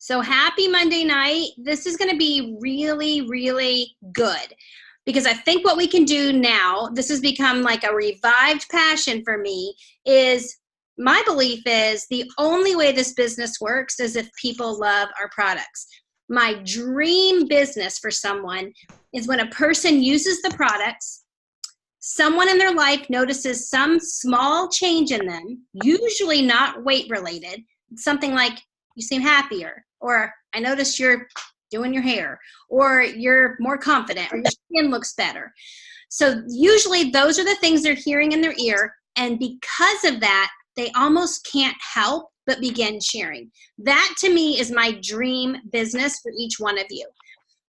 So happy Monday night. This is going to be really, really good because I think what we can do now, this has become like a revived passion for me, is my belief is the only way this business works is if people love our products. My dream business for someone is when a person uses the products, someone in their life notices some small change in them, usually not weight related, something like you seem happier, or I noticed you're doing your hair, or you're more confident, or your skin looks better. So usually those are the things they're hearing in their ear, and because of that, they almost can't help but begin sharing. That to me is my dream business for each one of you.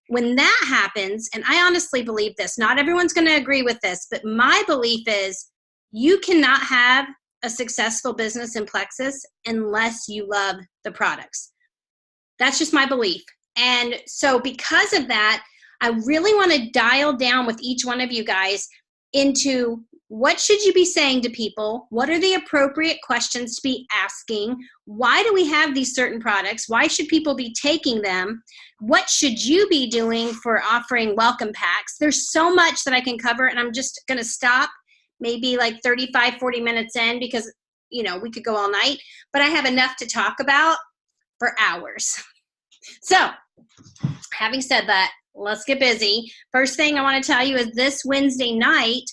When that happens, and I honestly believe this, not everyone's going to agree with this, but my belief is you cannot have a successful business in Plexus unless you love the products. That's just my belief. And so because of that, I really want to dial down with each one of you guys into what should you be saying to people? What are the appropriate questions to be asking? Why do we have these certain products? Why should people be taking them? What should you be doing for offering welcome packs? There's so much that I can cover, and I'm just going to stop maybe like 35, 40 minutes in because, you know, we could go all night, but I have enough to talk about for hours. So having said that, let's get busy. First thing I want to tell you is this Wednesday night,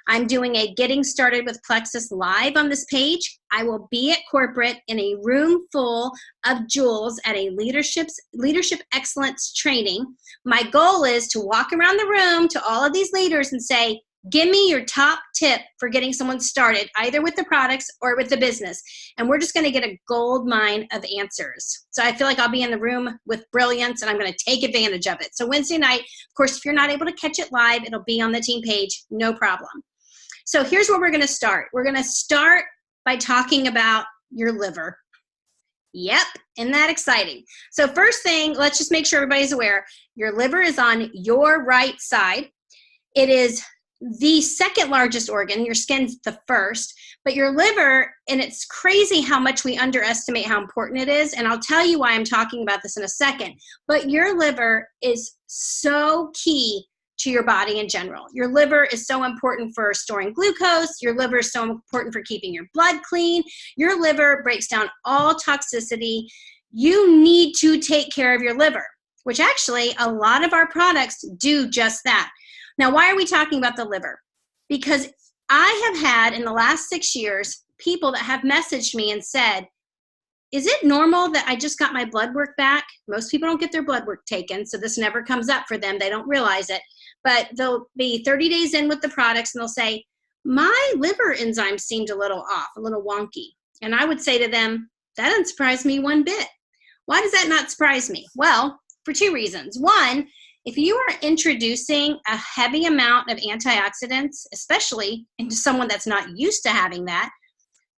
I'm doing a Getting Started with Plexus live on this page. I will be at corporate in a room full of jewels at a leadership excellence training. My goal is to walk around the room to all of these leaders and say, give me your top tip for getting someone started, either with the products or with the business. And we're just going to get a gold mine of answers. So I feel like I'll be in the room with brilliance, and I'm going to take advantage of it. So Wednesday night, of course, if you're not able to catch it live, it'll be on the team page, no problem. So here's where we're going to start. We're going to start by talking about your liver. Yep, isn't that exciting? So first thing, let's just make sure everybody's aware. Your liver is on your right side. It is the second largest organ. Your skin's the first, but your liver, and it's crazy how much we underestimate how important it is, and I'll tell you why I'm talking about this in a second, but your liver is so key to your body in general. Your liver is so important for storing glucose. Your liver is so important for keeping your blood clean. Your liver breaks down all toxicity. You need to take care of your liver, which actually a lot of our products do just that. Now, why are we talking about the liver? Because I have had in the last 6 years, people that have messaged me and said, is it normal that I just got my blood work back? Most people don't get their blood work taken, so this never comes up for them. They don't realize it. But they'll be 30 days in with the products and they'll say, my liver enzymes seemed a little off, a little wonky. And I would say to them, that doesn't surprise me one bit. Why does that not surprise me? Well, for two reasons. One, if you are introducing a heavy amount of antioxidants, especially into someone that's not used to having that,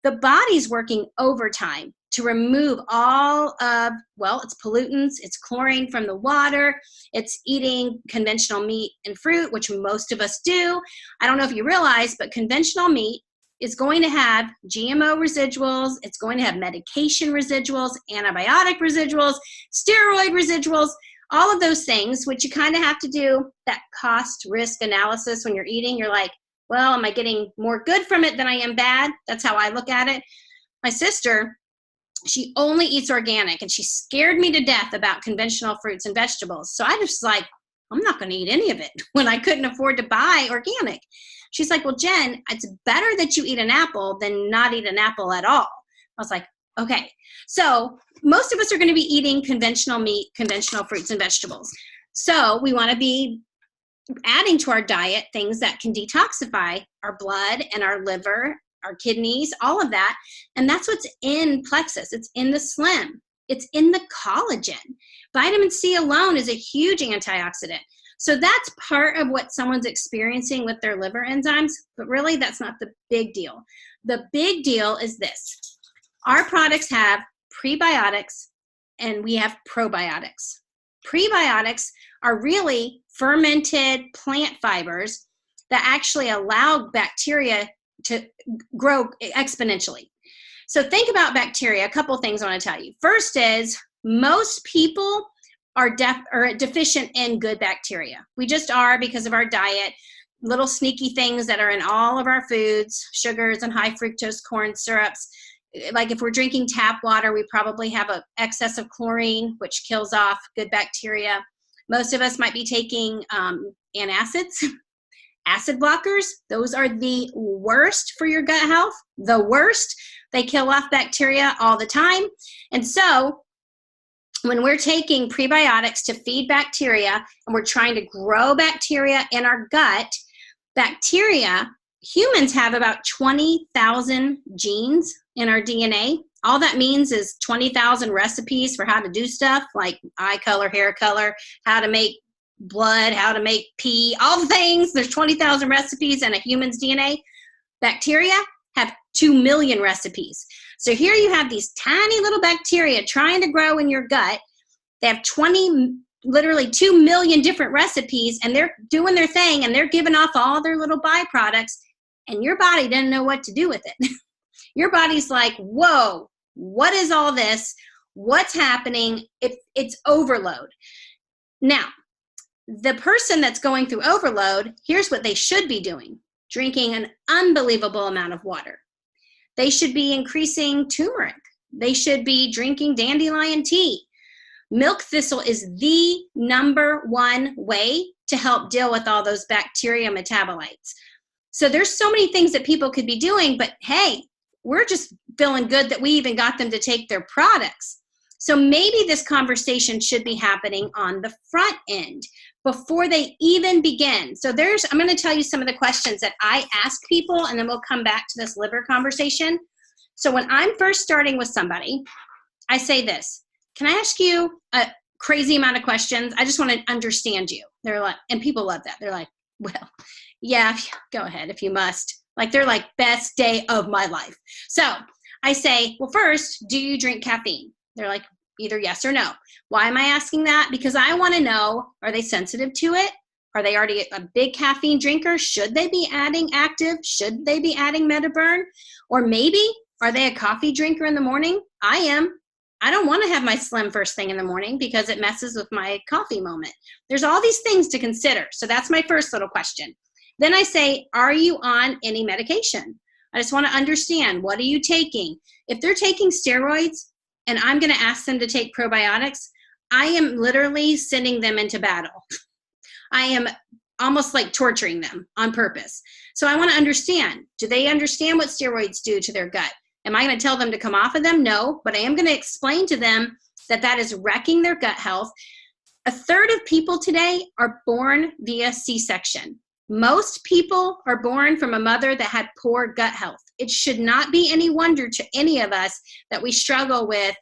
the body's working overtime to remove all of, well, it's pollutants, it's chlorine from the water, it's eating conventional meat and fruit, which most of us do. I don't know if you realize, but conventional meat is going to have GMO residuals, it's going to have medication residuals, antibiotic residuals, steroid residuals, all of those things, which you kind of have to do that cost risk analysis when you're eating. You're like, well, am I getting more good from it than I am bad? That's how I look at it. My sister, she only eats organic, and she scared me to death about conventional fruits and vegetables. So I just like, I'm not going to eat any of it when I couldn't afford to buy organic. She's like, well, Jen, it's better that you eat an apple than not eat an apple at all. I was like, okay. So most of us are going to be eating conventional meat, conventional fruits and vegetables. So we want to be adding to our diet things that can detoxify our blood and our liver, our kidneys, all of that. And that's what's in Plexus. It's in the Slim. It's in the collagen. Vitamin C alone is a huge antioxidant. So that's part of what someone's experiencing with their liver enzymes, but really that's not the big deal. The big deal is this. Our products have prebiotics and we have probiotics. Prebiotics are really fermented plant fibers that actually allow bacteria to grow exponentially. So think about bacteria. A couple things I want to tell you. First is Most people are deficient in good bacteria. We just are because of our diet. Little sneaky things that are in all of our foods, sugars and high fructose corn syrups. Like if we're drinking tap water, we probably have an excess of chlorine, which kills off good bacteria. Most of us might be taking antacids, acid blockers. Those are the worst for your gut health, the worst. They kill off bacteria all the time. And so when we're taking prebiotics to feed bacteria and we're trying to grow bacteria in our gut, bacteria, humans have about 20,000 genes in our DNA. All that means is 20,000 recipes for how to do stuff like eye color, hair color, how to make blood, how to make pee, all the things. There's 20,000 recipes in a human's DNA. Bacteria have 2 million recipes. So here you have these tiny little bacteria trying to grow in your gut. They have literally 2 million different recipes, and they're doing their thing, and they're giving off all their little byproducts, and your body doesn't know what to do with it. Your body's like, whoa, what is all this? What's happening? It's overload. Now, the person that's going through overload, here's what they should be doing. Drinking an unbelievable amount of water. They should be increasing turmeric. They should be drinking dandelion tea. Milk thistle is the #1 way to help deal with all those bacteria metabolites. So there's so many things that people could be doing, but hey, we're just feeling good that we even got them to take their products. So maybe this conversation should be happening on the front end before they even begin. So I'm going to tell you some of the questions that I ask people, and then we'll come back to this liver conversation. So when I'm first starting with somebody, I say this: can I ask you a crazy amount of questions? I just want to understand you. They're like, and people love that. They're like, well, yeah, go ahead if you must. Like, they're like, best day of my life. So I say, well, first, do you drink caffeine? They're like, either yes or no. Why am I asking that? Because I want to know, are they sensitive to it? Are they already a big caffeine drinker? Should they be adding active? Should they be adding Metaburn? Or maybe, are they a coffee drinker in the morning? I am. I don't want to have my Slim first thing in the morning because it messes with my coffee moment. There's all these things to consider. So that's my first little question. Then I say, are you on any medication? I just want to understand, what are you taking? If they're taking steroids and I'm going to ask them to take probiotics, I am literally sending them into battle. I am almost like torturing them on purpose. So I want to understand, do they understand what steroids do to their gut? Am I going to tell them to come off of them? No, but I am going to explain to them that that is wrecking their gut health. 1/3 of people today are born via C-section. Most people are born from a mother that had poor gut health. It should not be any wonder to any of us that we struggle with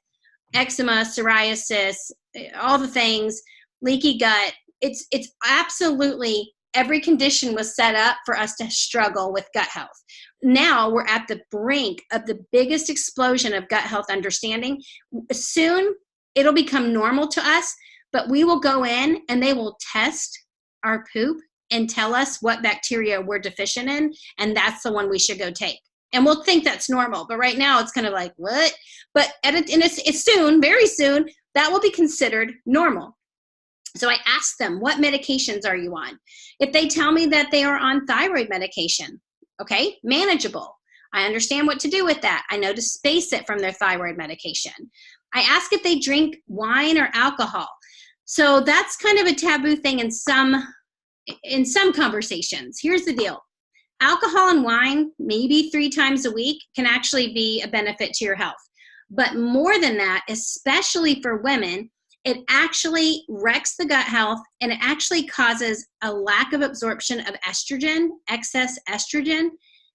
eczema, psoriasis, all the things, leaky gut. It's absolutely, every condition was set up for us to struggle with gut health. Now we're at the brink of the biggest explosion of gut health understanding. Soon it'll become normal to us, but we will go in and they will test our poop and tell us what bacteria we're deficient in, and that's the one we should go take. And we'll think that's normal, but right now it's kind of like, what? But it's soon, very soon, that will be considered normal. So I ask them, what medications are you on? If they tell me that they are on thyroid medication, okay, manageable. I understand what to do with that. I know to space it from their thyroid medication. I ask if they drink wine or alcohol. So that's kind of a taboo thing in some conversations. Here's the deal. Alcohol and wine, maybe 3 times a week, can actually be a benefit to your health. But more than that, especially for women, it actually wrecks the gut health, and it actually causes a lack of absorption of estrogen, excess estrogen,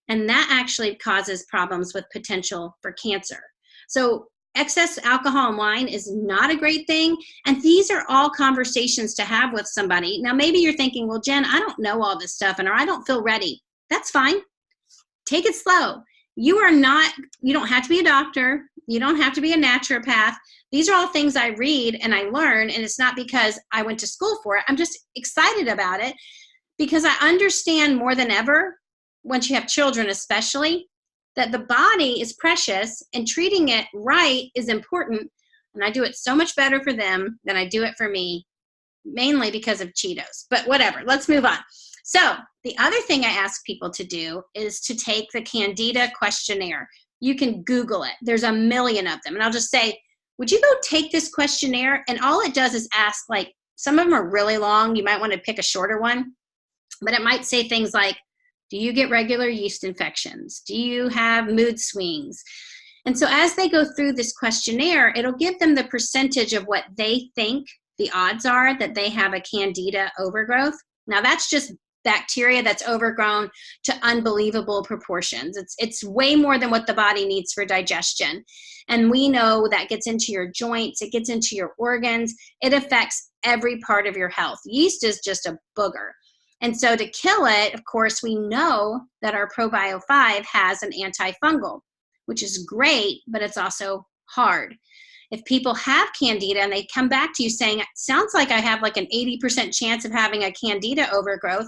and that actually causes problems with potential for cancer. So excess alcohol and wine is not a great thing, and these are all conversations to have with somebody. Now, maybe you're thinking, well, Jen, I don't know all this stuff, or I don't feel ready. That's fine. Take it slow. You don't have to be a doctor. You don't have to be a naturopath. These are all things I read and I learn, and it's not because I went to school for it. I'm just excited about it because I understand more than ever, once you have children especially, that the body is precious and treating it right is important. And I do it so much better for them than I do it for me, mainly because of Cheetos. But whatever, let's move on. So the other thing I ask people to do is to take the Candida questionnaire. You can Google it. There's a million of them. And I'll just say, would you go take this questionnaire? And all it does is ask, like, some of them are really long. You might want to pick a shorter one. But it might say things like, do you get regular yeast infections? Do you have mood swings? And so as they go through this questionnaire, it'll give them the percentage of what they think the odds are that they have a Candida overgrowth. Now that's just bacteria that's overgrown to unbelievable proportions. It's way more than what the body needs for digestion. And we know that gets into your joints, it gets into your organs, it affects every part of your health. Yeast is just a booger. And so to kill it, of course, we know that our ProBio 5 has an antifungal, which is great, but it's also hard. If people have Candida and they come back to you saying, it sounds like I have like an 80% chance of having a Candida overgrowth,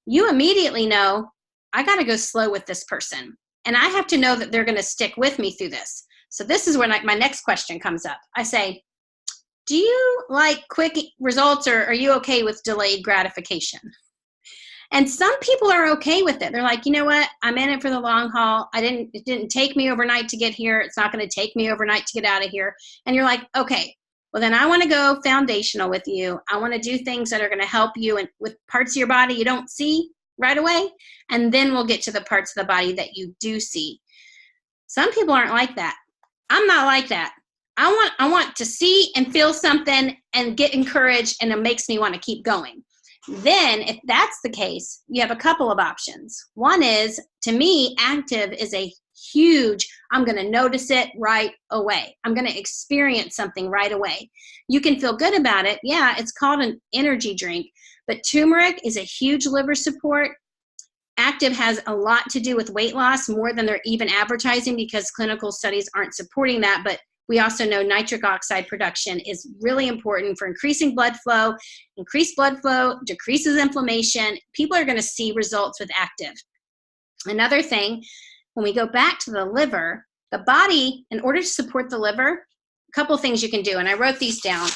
you immediately know, I got to go slow with this person. And I have to know that they're going to stick with me through this. So this is when my next question comes up. I say, do you like quick results, or are you okay with delayed gratification? And some people are okay with it. They're like, you know what? I'm in it for the long haul. It didn't take me overnight to get here. It's not going to take me overnight to get out of here. And you're like, okay, well then I want to go foundational with you. I want to do things that are going to help you and with parts of your body you don't see right away. And then we'll get to the parts of the body that you do see. Some people aren't like that. I'm not like that. I want to see and feel something and get encouraged, and it makes me want to keep going. Then if that's the case, you have a couple of options. One is, to me, active is a huge, I'm going to notice it right away. I'm going to experience something right away. You can feel good about it. Yeah, it's called an energy drink, but turmeric is a huge liver support. Active has a lot to do with weight loss, more than they're even advertising, because clinical studies aren't supporting that. But we also know nitric oxide production is really important for increasing blood flow. Increased blood flow decreases inflammation. People are going to see results with active. Another thing, when we go back to the liver, the body, in order to support the liver, a couple things you can do, and I wrote these down.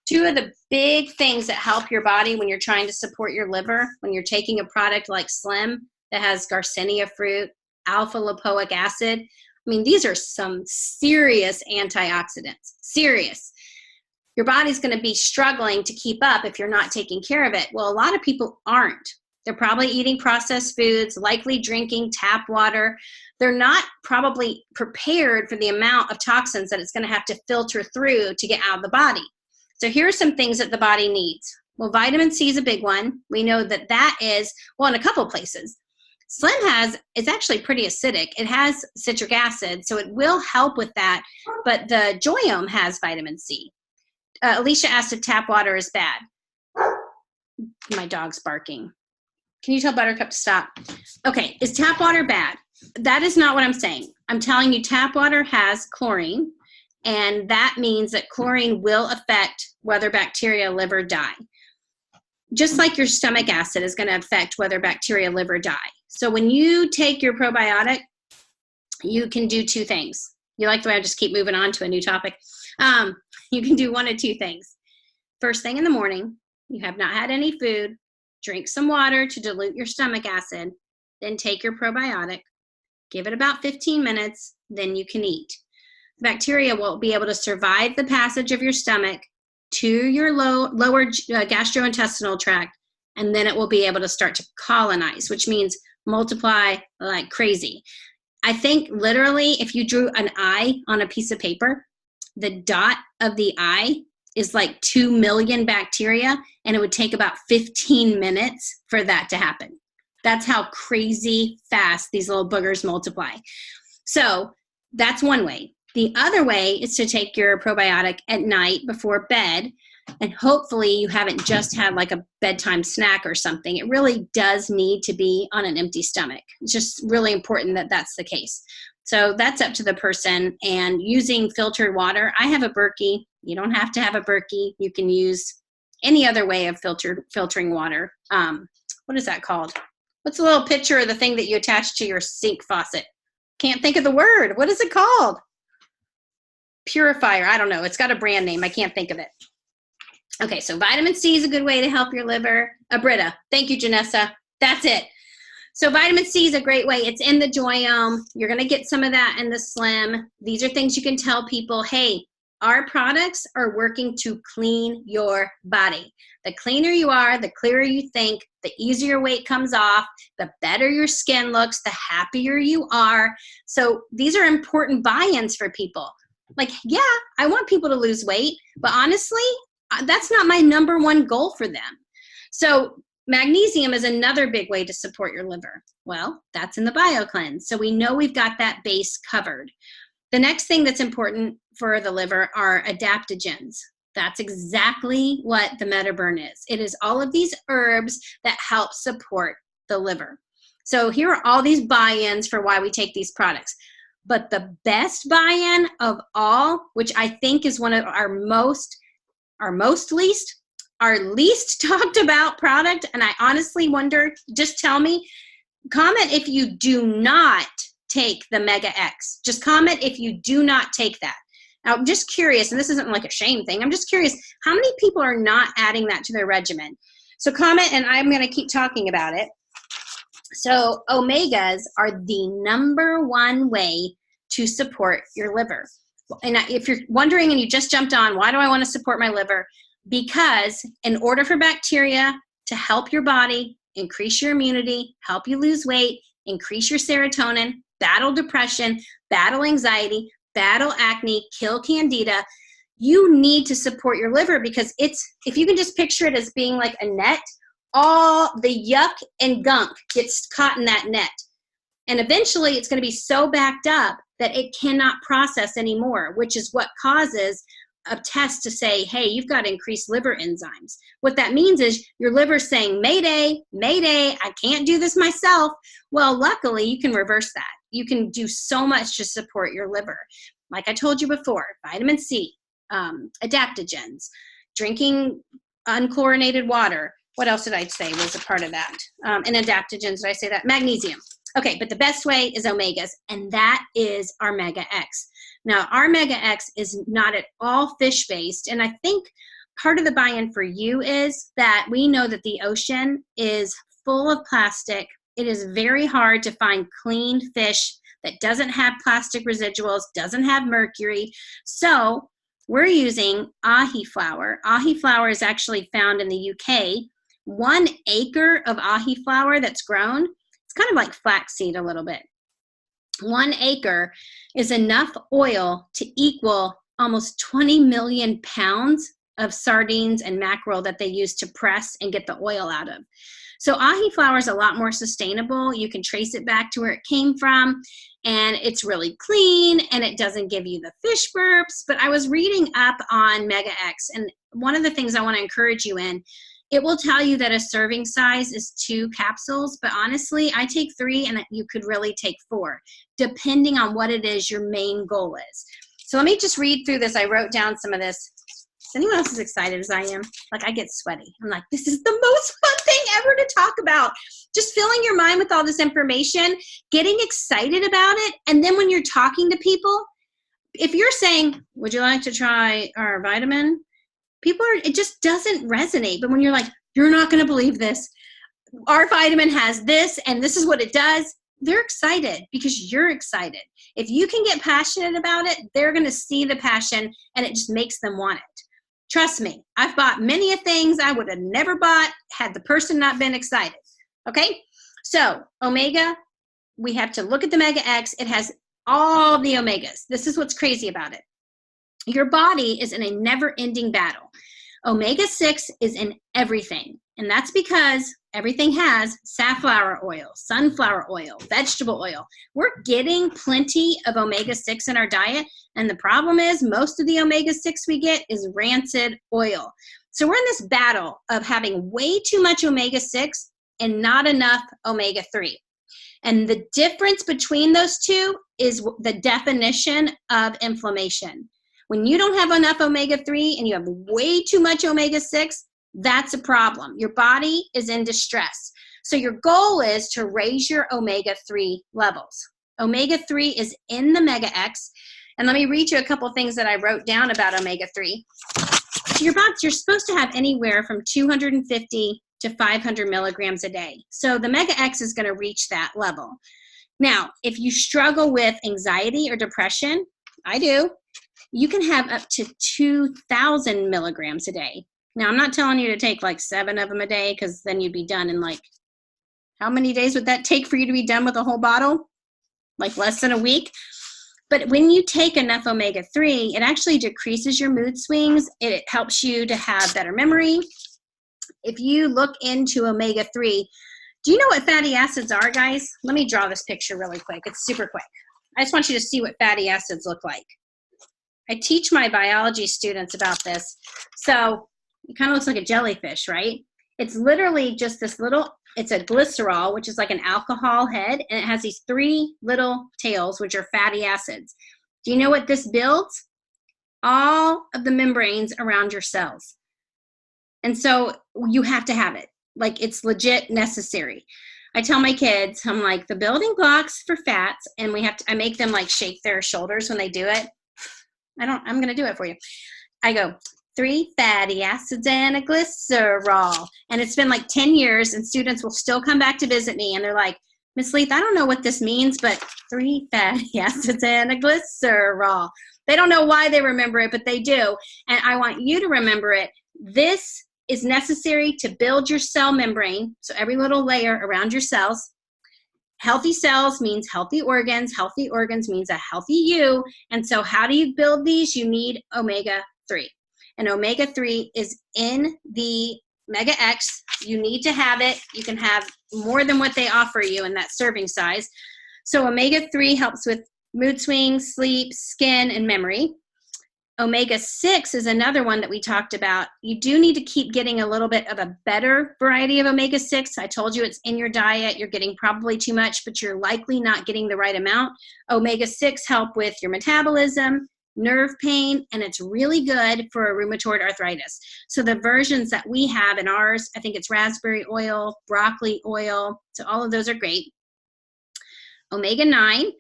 Two of the big things that help your body when you're trying to support your liver, when you're taking a product like Slim that has Garcinia fruit, alpha lipoic acid, I mean, these are some serious antioxidants, serious. Your body's going to be struggling to keep up if you're not taking care of it. Well, a lot of people aren't. They're probably eating processed foods, likely drinking tap water. They're not probably prepared for the amount of toxins that it's going to have to filter through to get out of the body. So here are some things that the body needs. Well, vitamin C is a big one. We know that that is, well, in a couple places. Slim it's actually pretty acidic. It has citric acid, so it will help with that, but the Joyome has vitamin C. Alicia asked if tap water is bad. My dog's barking. Can you tell Buttercup to stop? Okay, is tap water bad? That is not what I'm saying. I'm telling you tap water has chlorine, and that means that chlorine will affect whether bacteria live or die. Just like your stomach acid is going to affect whether bacteria live or die. So when you take your probiotic, you can do two things. You like the way I just keep moving on to a new topic? You can do one of two things. First thing in the morning, you have not had any food, drink some water to dilute your stomach acid, then take your probiotic, give it about 15 minutes, then you can eat. Bacteria will be able to survive the passage of your stomach to your lower gastrointestinal tract, and then it will be able to start to colonize, which means multiply like crazy. I think literally if you drew an eye on a piece of paper, the dot of the eye is like 2 million bacteria, and it would take about 15 minutes for that to happen. That's how crazy fast these little boogers multiply. So that's one way. The other way is to take your probiotic at night before bed, and hopefully you haven't just had like a bedtime snack or something. It really does need to be on an empty stomach. It's just really important that that's the case. So that's up to the person. And using filtered water, I have a Berkey. You don't have to have a Berkey. You can use any other way of filtering water. What is that called? What's a little picture of the thing that you attach to your sink faucet? Can't think of the word. What is it called? Purifier. I don't know. It's got a brand name. I can't think of it. Okay, so vitamin C is a good way to help your liver. Abrita. Thank you, Janessa. That's it. So vitamin C is a great way. It's in the Joyome. You're going to get some of that in the Slim. These are things you can tell people, hey, our products are working to clean your body. The cleaner you are, the clearer you think, the easier weight comes off, the better your skin looks, the happier you are. So these are important buy-ins for people. Like, yeah, I want people to lose weight, but honestly, that's not my number one goal for them. So magnesium is another big way to support your liver. Well, that's in the BioCleanse. So we know we've got that base covered. The next thing that's important for the liver are adaptogens. That's exactly what the MetaBurn is. It is all of these herbs that help support the liver. So here are all these buy-ins for why we take these products. But the best buy-in of all, which I think is one of our least talked about product, and I honestly wonder, just tell me, comment if you do not take the Mega X. Just comment if you do not take that. Now, I'm just curious, and this isn't like a shame thing, I'm just curious, how many people are not adding that to their regimen? So comment, and I'm going to keep talking about it. So omegas are the number one way to support your liver. And if you're wondering and you just jumped on, why do I want to support my liver? Because in order for bacteria to help your body, increase your immunity, help you lose weight, increase your serotonin, battle depression, battle anxiety, battle acne, kill candida, you need to support your liver, because it's, if you can just picture it as being like a net, all the yuck and gunk gets caught in that net. And eventually it's going to be so backed up that it cannot process anymore, which is what causes a test to say, hey, you've got increased liver enzymes. What that means is your liver's saying, Mayday, Mayday, I can't do this myself. Well, luckily you can reverse that. You can do so much to support your liver. Like I told you before, vitamin C, adaptogens, drinking unchlorinated water. What else did I say was a part of that? And adaptogens, did I say that? Magnesium. Okay, but the best way is omegas, and that is our Mega X. Now, our Mega X is not at all fish-based, and I think part of the buy-in for you is that we know that the ocean is full of plastic. It is very hard to find clean fish that doesn't have plastic residuals, doesn't have mercury. So we're using ahi flower. Ahi flower is actually found in the UK. 1 acre of ahi flower that's grown, it's kind of like flaxseed a little bit. 1 acre is enough oil to equal almost 20 million pounds of sardines and mackerel that they use to press and get the oil out of. So ahi flower is a lot more sustainable. You can trace it back to where it came from, and it's really clean, and it doesn't give you the fish burps. But I was reading up on Mega X, and one of the things I want to encourage you in, it will tell you that a serving size is 2 capsules, but honestly, I take 3, and you could really take 4, depending on what it is your main goal is. So let me just read through this. I wrote down some of this. Is anyone else as excited as I am? Like, I get sweaty. I'm like, this is the most fun thing ever to talk about. Just filling your mind with all this information, getting excited about it, and then when you're talking to people, if you're saying, would you like to try our vitamin? People are, it just doesn't resonate. But when you're like, you're not going to believe this. Our vitamin has this, and this is what it does. They're excited because you're excited. If you can get passionate about it, they're going to see the passion, and it just makes them want it. Trust me, I've bought many of things I would have never bought had the person not been excited. Okay? So, omega, we have to look at the Mega X. It has all the omegas. This is what's crazy about it. Your body is in a never-ending battle. Omega-6 is in everything, and that's because everything has safflower oil, sunflower oil, vegetable oil. We're getting plenty of omega-6 in our diet, and the problem is most of the omega-6 we get is rancid oil. So we're in this battle of having way too much omega-6 and not enough omega-3. And the difference between those two is the definition of inflammation. When you don't have enough omega-3 and you have way too much omega-6, that's a problem. Your body is in distress. So your goal is to raise your omega-3 levels. Omega-3 is in the Mega X. And let me read you a couple things that I wrote down about omega-3. You're supposed to have anywhere from 250 to 500 milligrams a day. So the Omega X is going to reach that level. Now, if you struggle with anxiety or depression, I do, you can have up to 2,000 milligrams a day. Now, I'm not telling you to take like 7 of them a day, because then you'd be done in like, how many days would that take for you to be done with a whole bottle? Like less than a week? But when you take enough omega-3, it actually decreases your mood swings. It helps you to have better memory. If you look into omega-3, do you know what fatty acids are, guys? Let me draw this picture really quick. It's super quick. I just want you to see what fatty acids look like. I teach my biology students about this. So it kind of looks like a jellyfish, right? It's literally just this little, it's a glycerol, which is like an alcohol head, and it has these 3 little tails, which are fatty acids. Do you know what this builds? All of the membranes around your cells. And so you have to have it. Like, it's legit necessary. I tell my kids, I'm like, the building blocks for fats, and I make them like shake their shoulders when they do it. I'm going to do it for you. I go, 3 fatty acids and a glycerol. And it's been like 10 years, and students will still come back to visit me, and they're like, Miss Leith, I don't know what this means, but 3 fatty acids and a glycerol. They don't know why they remember it, but they do. And I want you to remember it. This is necessary to build your cell membrane, so every little layer around your cells. Healthy cells means healthy organs. Healthy organs means a healthy you. And so how do you build these? You need omega-3. And omega-3 is in the Omega X. You need to have it. You can have more than what they offer you in that serving size. So omega-3 helps with mood swings, sleep, skin, and memory. Omega-6 is another one that we talked about. You do need to keep getting a little bit of a better variety of omega-6. I told you it's in your diet. You're getting probably too much, but you're likely not getting the right amount. Omega-6 help with your metabolism, nerve pain, and it's really good for rheumatoid arthritis. So the versions that we have in ours, I think it's raspberry oil, broccoli oil. So all of those are great. Omega-9.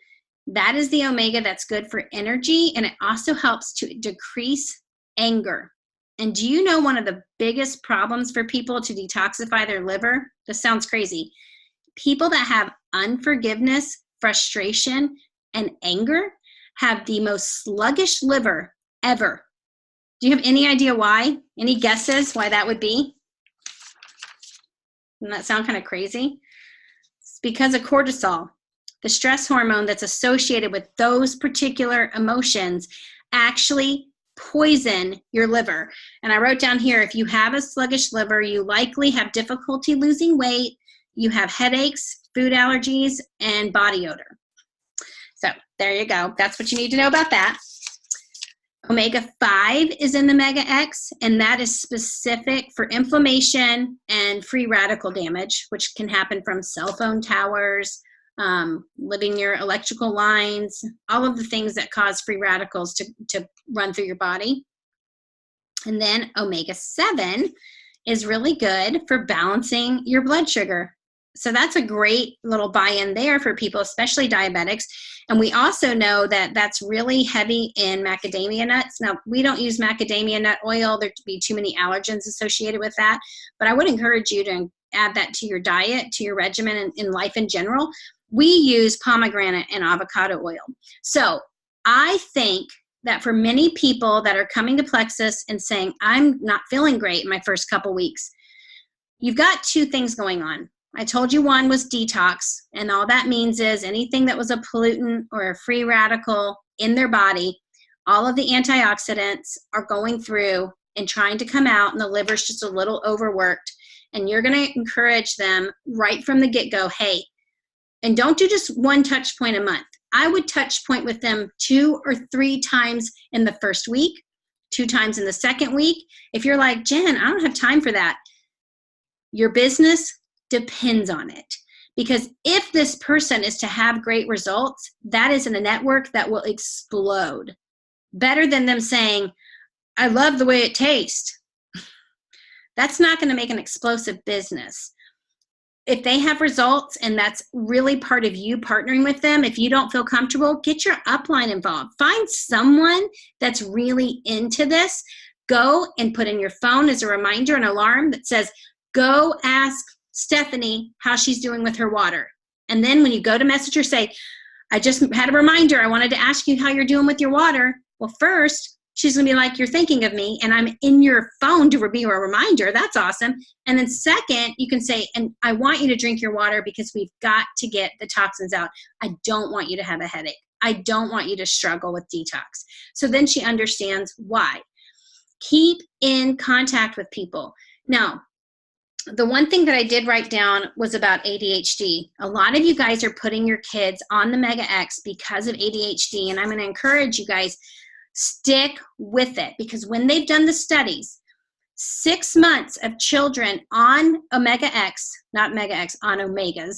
That is the omega that's good for energy, and it also helps to decrease anger. And do you know one of the biggest problems for people to detoxify their liver? This sounds crazy. People that have unforgiveness, frustration, and anger have the most sluggish liver ever. Do you have any idea why? Any guesses why that would be? Doesn't that sound kind of crazy? It's because of cortisol. The stress hormone that's associated with those particular emotions actually poison your liver. And I wrote down here, if you have a sluggish liver, you likely have difficulty losing weight, you have headaches, food allergies, and body odor. So there you go. That's what you need to know about that. Omega-5 is in the Omega X, and that is specific for inflammation and free radical damage, which can happen from cell phone towers, living near electrical lines, all of the things that cause free radicals to run through your body. And then omega-7 is really good for balancing your blood sugar. So that's a great little buy-in there for people, especially diabetics. And we also know that that's really heavy in macadamia nuts. Now, we don't use macadamia nut oil. There'd be too many allergens associated with that. But I would encourage you to add that to your diet, to your regimen, and in life in general. We use pomegranate and avocado oil. So I think that for many people that are coming to Plexus and saying, I'm not feeling great in my first couple weeks, you've got 2 things going on. I told you one was detox, and all that means is anything that was a pollutant or a free radical in their body, all of the antioxidants are going through and trying to come out, and the liver's just a little overworked. And you're going to encourage them right from the get-go, hey, and don't do just 1 touch point a month. I would touch point with them 2 or 3 times in the first week, 2 times in the second week. If you're like, Jen, I don't have time for that, your business depends on it. Because if this person is to have great results, that is in a network that will explode. Better than them saying, I love the way it tastes. That's not going to make an explosive business. if they have results and that's really part of you partnering with them, if you don't feel comfortable, get your upline involved. Find someone that's really into this. Go and put in your phone as a reminder, an alarm that says, go ask Stephanie how she's doing with her water. And then when you go to message her, say, I just had a reminder. I wanted to ask you how you're doing with your water. Well, first, she's going to be like, you're thinking of me, and I'm in your phone to be a reminder. That's awesome. And then second, you can say, and I want you to drink your water because we've got to get the toxins out. I don't want you to have a headache. I don't want you to struggle with detox. So then she understands why. Keep in contact with people. Now, the one thing that I did write down was about ADHD. A lot of you guys are putting your kids on the Mega X because of ADHD, and I'm going to encourage you guys, stick with it, because when they've done the studies, 6 months of children on Omega X, not Mega X, on Omegas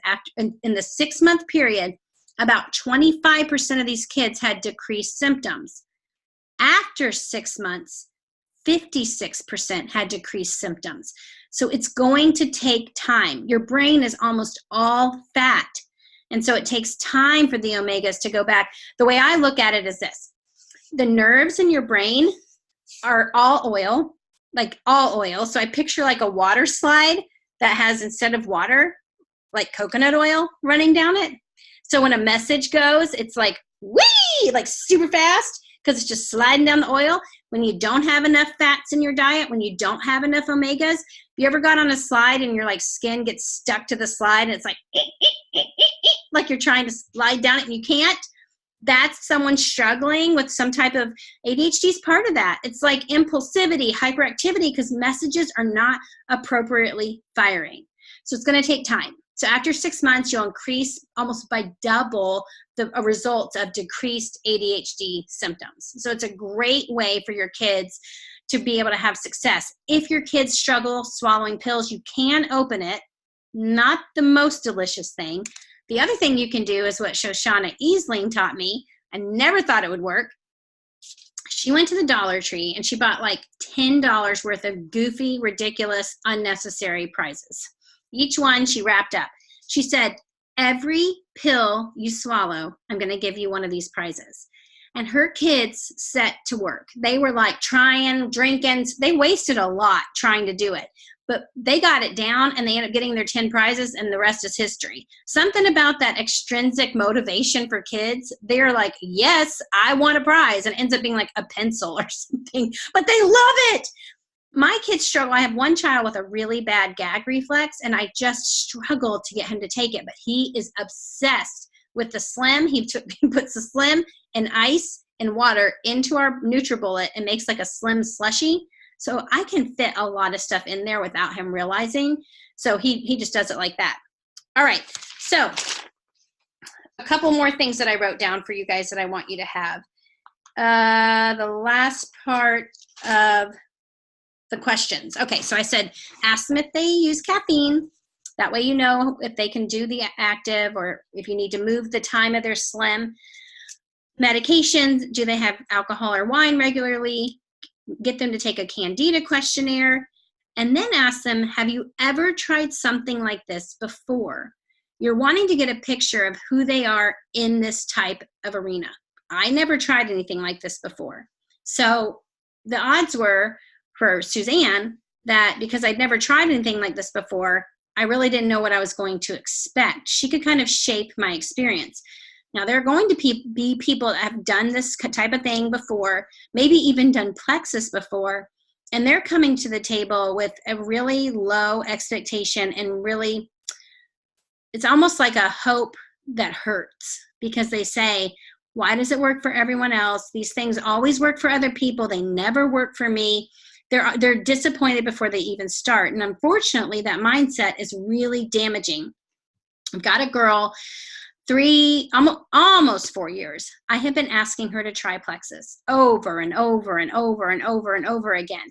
after in the 6 month period, about 25% of these kids had decreased symptoms. After 6 months, 56% had decreased symptoms. So it's going to take time. Your brain is almost all fat. And so it takes time for the omegas to go back. The way I look at it is this. The nerves in your brain are all oil, like all oil. So I picture like a water slide that has, instead of water, like coconut oil running down it. So when a message goes, it's like, whee, like super fast, because it's just sliding down the oil. When you don't have enough fats in your diet, when you don't have enough omegas, you ever got on a slide and your like skin gets stuck to the slide and it's like you're trying to slide down it and you can't? That's someone struggling with some type of ADHD is part of that. It's like impulsivity, hyperactivity, because messages are not appropriately firing. So it's going to take time. So after 6 months, you'll increase almost by double the results of decreased ADHD symptoms. So it's a great way for your kids to be able to have success. If your kids struggle swallowing pills, you can open it. Not the most delicious thing. The other thing you can do is what Shoshana Easling taught me. I never thought it would work. She went to the Dollar Tree and she bought like $10 worth of goofy, ridiculous, unnecessary prizes. Each one she wrapped up. She said, every pill you swallow, I'm going to give you one of these prizes. And her kids set to work. They were like trying, drinking. They wasted a lot trying to do it. But they got it down and they ended up getting their 10 prizes and the rest is history. Something about that extrinsic motivation for kids. They're like, yes, I want a prize. And it ends up being like a pencil or something. But they love it. My kids struggle. I have one child with a really bad gag reflex, and I just struggled to get him to take it. But he is obsessed with the Slim. He puts the Slim and ice and water into our NutriBullet and makes like a Slim slushie. So I can fit a lot of stuff in there without him realizing. So he just does it like that. All right. So a couple more things that I wrote down for you guys that I want you to have. The last part of the questions. Okay, so I said, ask them if they use caffeine. That way you know if they can do the active or if you need to move the time of their Slim. Medications, do they have alcohol or wine regularly? Get them to take a Candida questionnaire. And then ask them, have you ever tried something like this before? You're wanting to get a picture of who they are in this type of arena. I never tried anything like this before. So the odds were, for Suzanne, that because I'd never tried anything like this before, I really didn't know what I was going to expect. She could kind of shape my experience. Now, there are going to be people that have done this type of thing before, maybe even done Plexus before, and they're coming to the table with a really low expectation and really, it's almost like a hope that hurts because they say, why does it work for everyone else? These things always work for other people. They never work for me. They're disappointed before they even start. And unfortunately, that mindset is really damaging. I've got a girl, almost 4 years. I have been asking her to try Plexus over and over and over and over and over again.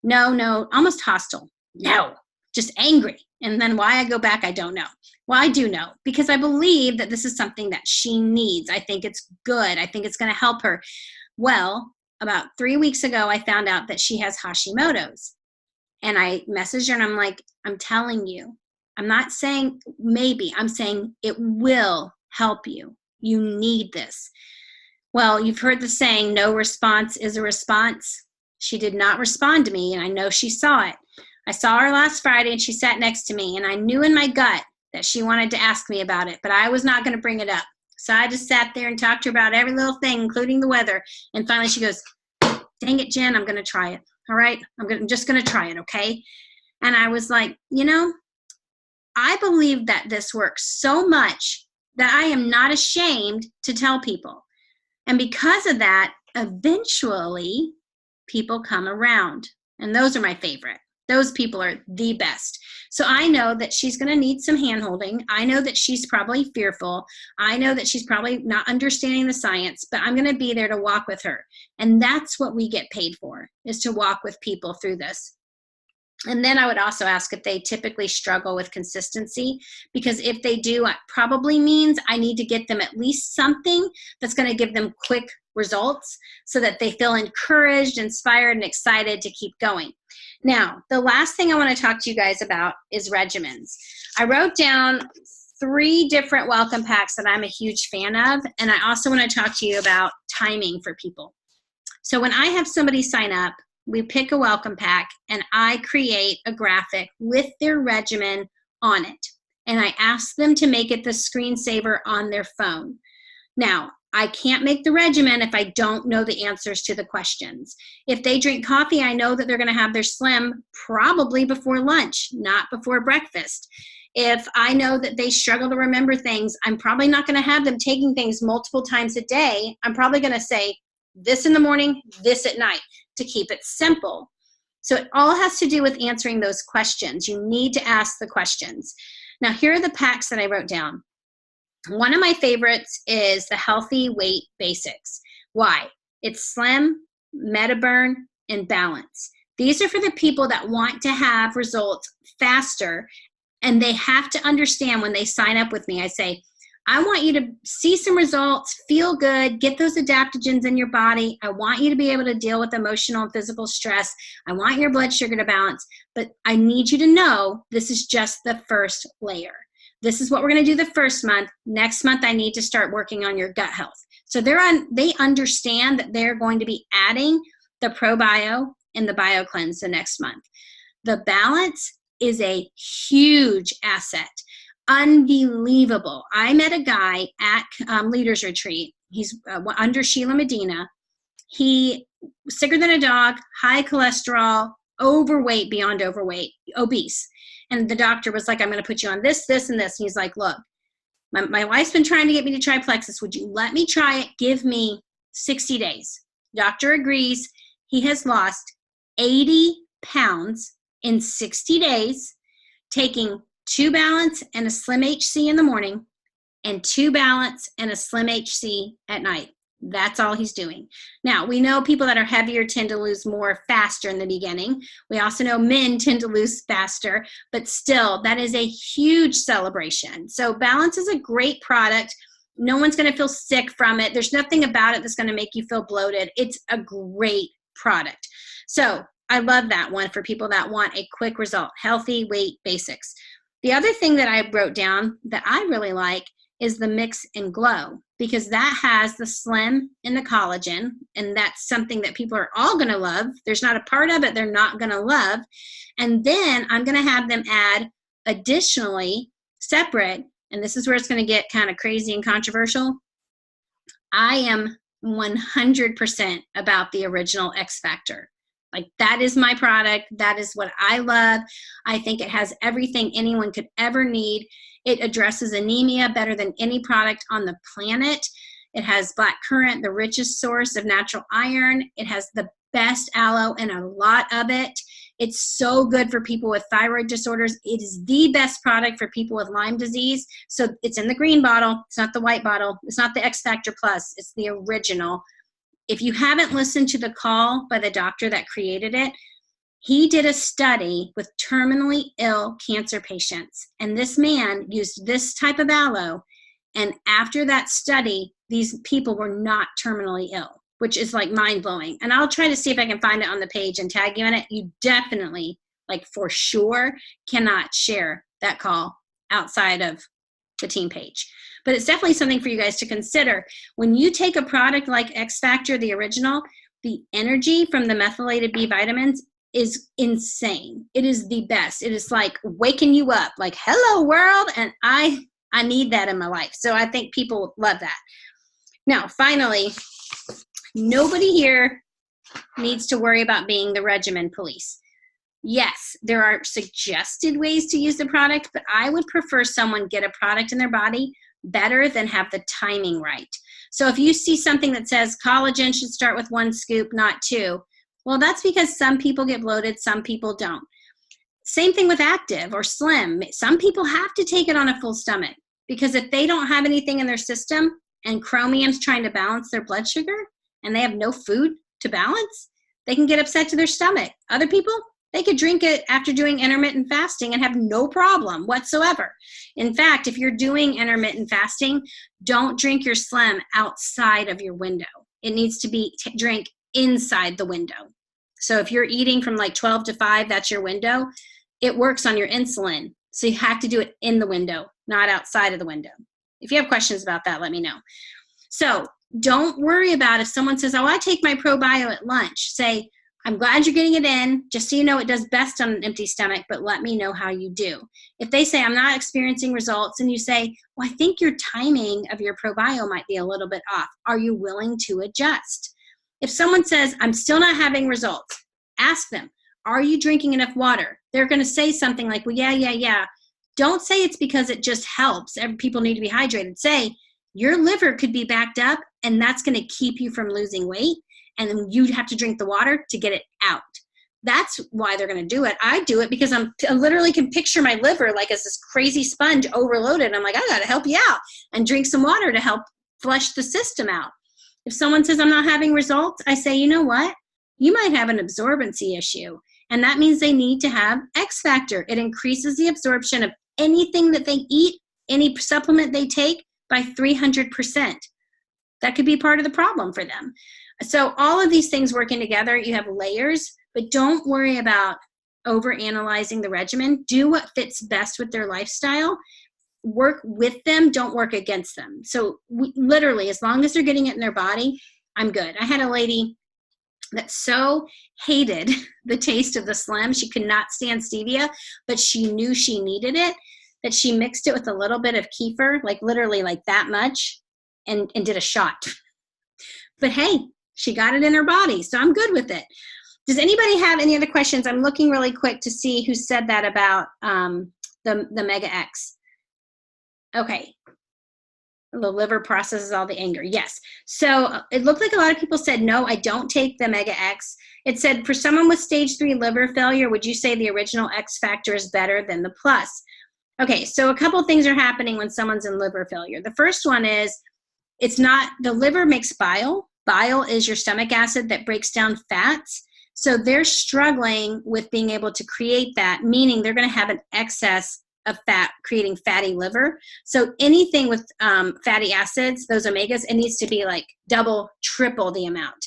No, almost hostile. No, just angry. And then why I go back, I don't know. Well, I do know because I believe that this is something that she needs. I think it's good. I think it's going to help her. Well, about 3 weeks ago, I found out that she has Hashimoto's. And I messaged her and I'm like, I'm telling you, I'm not saying maybe, I'm saying it will help you. You need this. Well, you've heard the saying, no response is a response. She did not respond to me, and I know she saw it. I saw her last Friday, and she sat next to me, and I knew in my gut that she wanted to ask me about it, but I was not going to bring it up. So I just sat there and talked to her about every little thing, including the weather. And finally she goes, dang it, Jen, I'm going to try it. All right, I'm just going to try it, okay? And I was like, you know, I believe that this works so much that I am not ashamed to tell people. And because of that, eventually people come around. And those are my favorite. Those people are the best. So I know that she's going to need some hand-holding. I know that she's probably fearful. I know that she's probably not understanding the science, but I'm going to be there to walk with her. And that's what we get paid for, is to walk with people through this. And then I would also ask if they typically struggle with consistency, because if they do, it probably means I need to get them at least something that's going to give them quick results so that they feel encouraged, inspired, and excited to keep going. Now, the last thing I want to talk to you guys about is regimens. I wrote down 3 different welcome packs that I'm a huge fan of, and I also want to talk to you about timing for people. So when I have somebody sign up, we pick a welcome pack, and I create a graphic with their regimen on it. And I ask them to make it the screensaver on their phone. Now, I can't make the regimen if I don't know the answers to the questions. If they drink coffee, I know that they're going to have their Slim probably before lunch, not before breakfast. If I know that they struggle to remember things, I'm probably not going to have them taking things multiple times a day. I'm probably going to say this in the morning, this at night, to keep it simple. So it all has to do with answering those questions. You need to ask the questions. Now, here are the packs that I wrote down. One of my favorites is the Healthy Weight Basics. Why? It's Slim, MetaBurn, and Balance. These are for the people that want to have results faster, and they have to understand when they sign up with me. I say, I want you to see some results, feel good, get those adaptogens in your body. I want you to be able to deal with emotional and physical stress. I want your blood sugar to balance, but I need you to know this is just the first layer. This is what we're going to do the first month. Next month, I need to start working on your gut health. So they understand that they're going to be adding the ProBio and the BioCleanse the next month. The Balance is a huge asset. Unbelievable. I met a guy at Leaders Retreat. He's under Sheila Medina. He sicker than a dog, high cholesterol, overweight beyond overweight, obese. And the doctor was like, I'm going to put you on this, this, and this. And he's like, look, my wife's been trying to get me to try Plexus. Would you let me try it? Give me 60 days. Doctor agrees. He has lost 80 pounds in 60 days, taking 2 Balance and a Slim HC in the morning and 2 Balance and a Slim HC at night. That's all he's doing. Now, we know people that are heavier tend to lose more faster in the beginning. We also know men tend to lose faster, but still, that is a huge celebration. So Balance is a great product. No one's going to feel sick from it. There's nothing about it that's going to make you feel bloated. It's a great product. So I love that one for people that want a quick result. Healthy Weight Basics. The other thing that I wrote down that I really like is the Mix and Glow, because that has the Slim and the collagen, and that's something that people are all going to love. There's not a part of it they're not going to love. And then I'm going to have them add additionally separate, and this is where it's going to get kind of crazy and controversial. I am 100% about the original X Factor. Like, that is my product. That is what I love. I think it has everything anyone could ever need. It addresses anemia better than any product on the planet. It has black currant, the richest source of natural iron. It has the best aloe and a lot of it. It's so good for people with thyroid disorders. It is the best product for people with Lyme disease. So it's in the green bottle. It's not the white bottle. It's not the X Factor Plus. It's the original. If you haven't listened to the call by the doctor that created it, he did a study with terminally ill cancer patients. And this man used this type of aloe. And after that study, these people were not terminally ill, which is like mind-blowing. And I'll try to see if I can find it on the page and tag you in it. You definitely, like for sure, cannot share that call outside of the team page. But it's definitely something for you guys to consider. When you take a product like X Factor, the original, the energy from the methylated B vitamins is insane. It is the best. It is like waking you up, like, hello world, and I need that in my life. So I think people love that. Now, finally, nobody here needs to worry about being the regimen police. Yes, there are suggested ways to use the product, but I would prefer someone get a product in their body better than have the timing right. So if you see something that says collagen should start with 1 scoop, not 2, well, that's because some people get bloated, some people don't. Same thing with Active or Slim. Some people have to take it on a full stomach because if they don't have anything in their system and chromium's trying to balance their blood sugar and they have no food to balance, they can get upset to their stomach. Other people, they could drink it after doing intermittent fasting and have no problem whatsoever. In fact, if you're doing intermittent fasting, don't drink your Slim outside of your window. It needs to be drink inside the window. So if you're eating from like 12 to 5, that's your window, it works on your insulin. So you have to do it in the window, not outside of the window. If you have questions about that, let me know. So don't worry about if someone says, oh, I take my ProBio at lunch. Say, I'm glad you're getting it in, just so you know it does best on an empty stomach, but let me know how you do. If they say, I'm not experiencing results, and you say, well, I think your timing of your ProBio might be a little bit off. Are you willing to adjust? If someone says, I'm still not having results, ask them, are you drinking enough water? They're going to say something like, well, yeah. Don't say it's because it just helps. People need to be hydrated. Say, your liver could be backed up, and that's going to keep you from losing weight. And then you'd have to drink the water to get it out. That's why they're going to do it. I do it because I literally can picture my liver like as this crazy sponge overloaded. I'm like, I got to help you out and drink some water to help flush the system out. If someone says I'm not having results, I say, you know what? You might have an absorbency issue. And that means they need to have X Factor. It increases the absorption of anything that they eat, any supplement they take by 300%. That could be part of the problem for them. So all of these things working together, you have layers, but don't worry about overanalyzing the regimen. Do what fits best with their lifestyle. Work with them, don't work against them. So literally, as long as they're getting it in their body, I'm good. I had a lady that so hated the taste of the Slim. She could not stand stevia, but she knew she needed it, that she mixed it with a little bit of kefir, like literally like that much, and did a shot. But hey, she got it in her body, so I'm good with it. Does anybody have any other questions? I'm looking really quick to see who said that about the Mega X. Okay. The liver processes all the anger. Yes. So it looked like a lot of people said, no, I don't take the Mega X. It said, for someone with stage 3 liver failure, would you say the original X Factor is better than the Plus? Okay, so a couple things are happening when someone's in liver failure. The first one is, it's not, the liver makes bile. Bile is your stomach acid that breaks down fats. So they're struggling with being able to create that, meaning they're going to have an excess of fat, creating fatty liver. So anything with fatty acids, those omegas, it needs to be like double, triple the amount.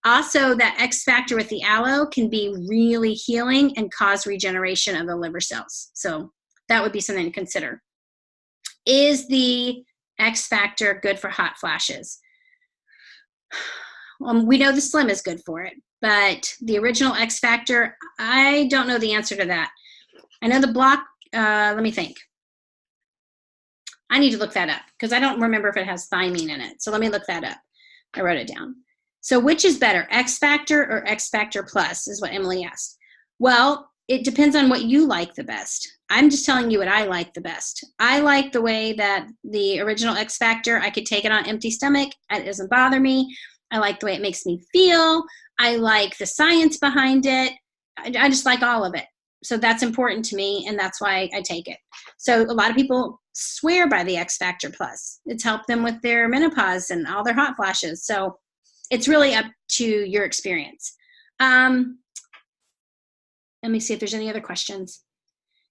Also, that X Factor with the aloe can be really healing and cause regeneration of the liver cells. So that would be something to consider. Is the X Factor good for hot flashes? We know the Slim is good for it, but the original X Factor, I don't know the answer to that. I know the block, let me think. I need to look that up because I don't remember if it has thiamine in it. So let me look that up. I wrote it down. So which is better, X Factor or X Factor Plus is what Emily asked. Well, it depends on what you like the best. I'm just telling you what I like the best. I like the way that the original X Factor, I could take it on empty stomach. It doesn't bother me. I like the way it makes me feel. I like the science behind it. I just like all of it. So that's important to me, and that's why I take it. So a lot of people swear by the X Factor Plus. It's helped them with their menopause and all their hot flashes. So it's really up to your experience. Let me see if there's any other questions.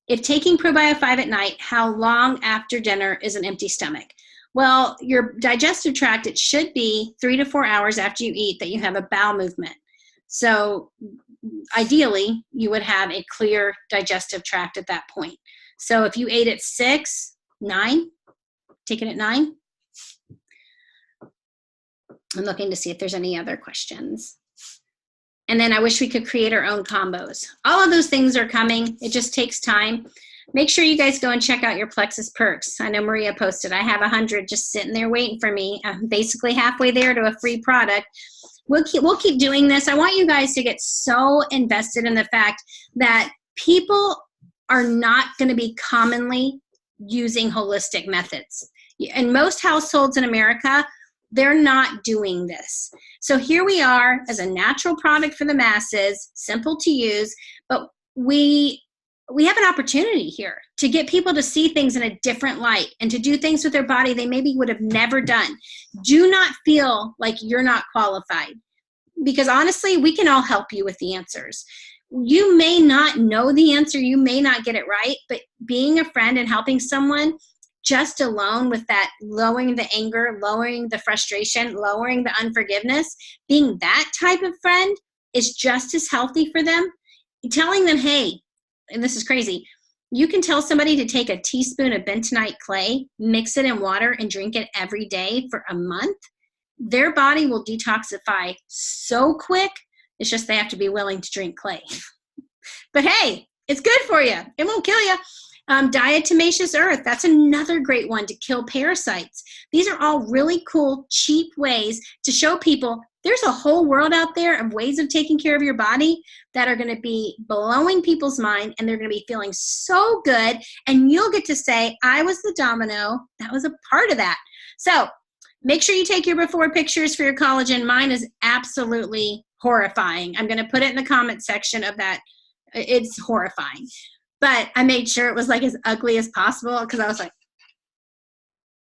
If taking ProBio 5 at night, how long after dinner is an empty stomach? Well, your digestive tract, it should be 3 to 4 hours after you eat that you have a bowel movement. So ideally, you would have a clear digestive tract at that point. So if you ate at 6, 9, take it at 9. I'm looking to see if there's any other questions. And then I wish we could create our own combos. All of those things are coming. It just takes time. Make sure you guys go and check out your Plexus perks. I know Maria posted, I have 100 just sitting there waiting for me. I'm basically halfway there to a free product. We'll keep doing this. I want you guys to get so invested in the fact that people are not going to be commonly using holistic methods. In most households in America, they're not doing this. So here we are as a natural product for the masses, simple to use, but we have an opportunity here to get people to see things in a different light and to do things with their body they maybe would have never done. Do not feel like you're not qualified, because honestly, we can all help you with the answers. You may not know the answer, you may not get it right, but being a friend and helping someone just alone with that, lowering the anger, lowering the frustration, lowering the unforgiveness, being that type of friend is just as healthy for them. Telling them, hey, and this is crazy, you can tell somebody to take a teaspoon of bentonite clay, mix it in water, and drink it every day for a month. Their body will detoxify so quick. It's just they have to be willing to drink clay. But hey, it's good for you. It won't kill you. Diatomaceous earth, that's another great one to kill parasites. These are all really cool, cheap ways to show people there's a whole world out there of ways of taking care of your body that are going to be blowing people's mind, and they're going to be feeling so good, and you'll get to say, I was the domino that was a part of that. So make sure you take your before pictures for your collagen. Mine is absolutely horrifying. I'm going to put it in the comment section of that. It's horrifying. But I made sure it was like as ugly as possible, because I was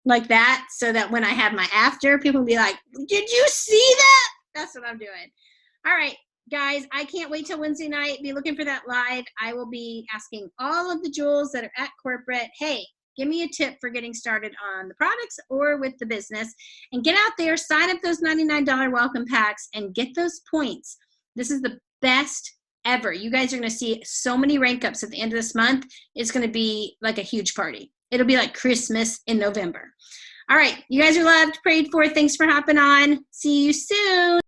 like that, so that when I have my after, people will be like, did you see that? That's what I'm doing. All right, guys, I can't wait till Wednesday night. Be looking for that live. I will be asking all of the jewels that are at corporate, hey, give me a tip for getting started on the products or with the business. And get out there, sign up those $99 welcome packs, and get those points. This is the best ever. You guys are going to see so many rank ups at the end of this month. It's going to be like a huge party. It'll be like Christmas in November. All right. You guys are loved, prayed for. Thanks for hopping on. See you soon.